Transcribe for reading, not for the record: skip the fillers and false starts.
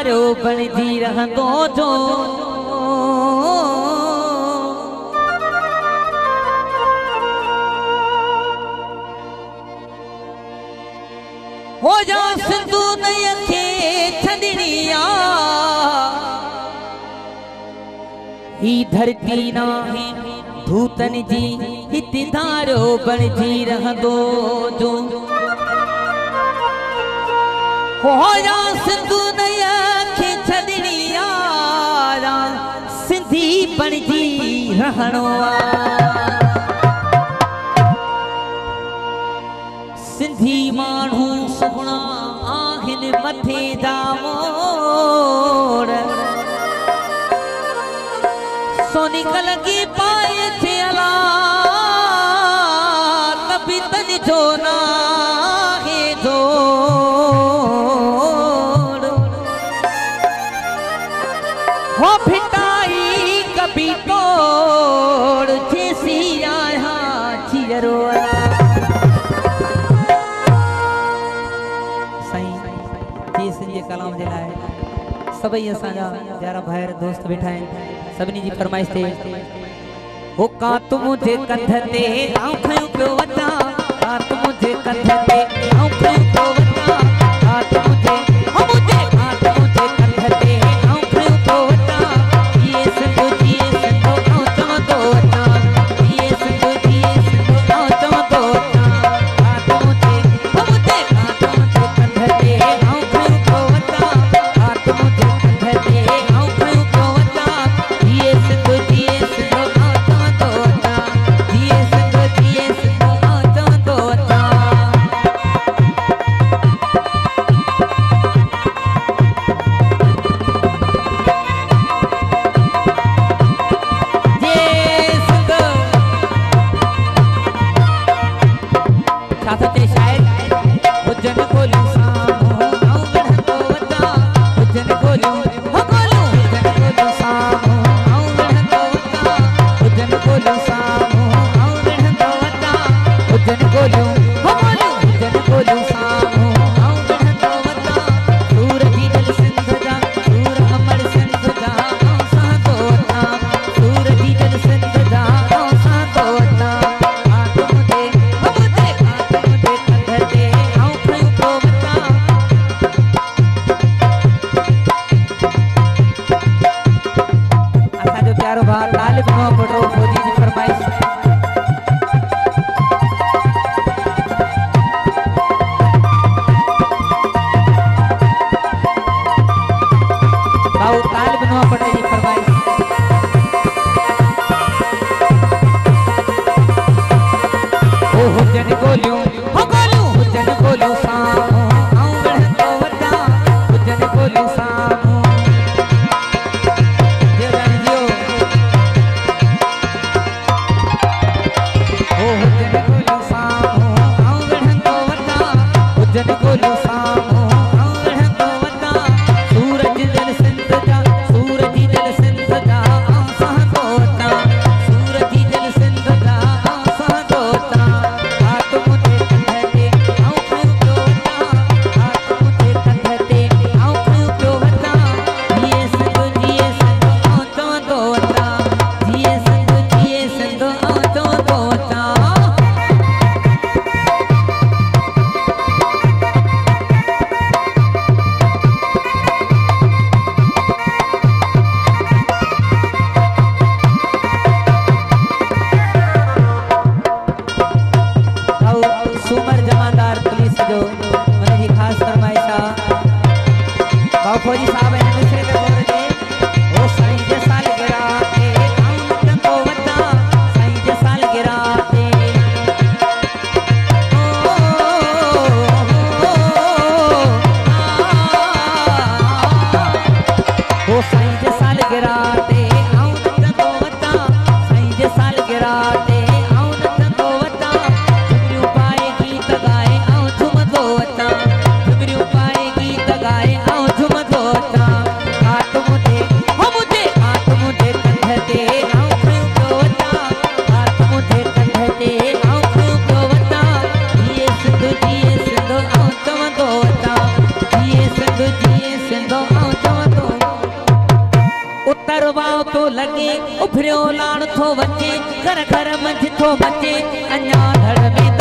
तारो बणजी रहंदो जो हो जा सिंधु नय खे छदणिया ही धरती ना धूतन जी हिते तारो बणजी रहंदो जो हो जा सिंधु नय खे छदणिया सिंधी बणजी रहणो सिंधी मानू सुगुणा आहिन मथे जा मोर सोनी कलगी पाए थे अला कभी तन जो ना है जोड़ हो भिटाई कभी तोड़ जैसी आया चिरो कलाम जे लाए सभई असांजा प्यारा भाइर दोस्त बैठा आहिनि सभिनी जी फरमाइश ते हो का तू मुझे कंध ते आऊं खयो पियो वता का तू मुझे कंध ते आऊं खयो पियो वता का तू मुझे हो मुझे का तू मुझे कंध ते आऊं खयो पियो वता ये संगो आऊं चवंदो वता ये संगो आऊं चवंदो वता का तू मुझे हो मुझे का तू मुझे कंध ते आऊं खयो पियो वता का तू मुझे कंध ते आऊं खयो पियो वता ये संगो आऊं चवंदो वता ये संगो आऊं चवंदो वता करवाओ तो लगे उभरियो लाण थो बचे घर घर मंझ थो बचे अञा धड़ में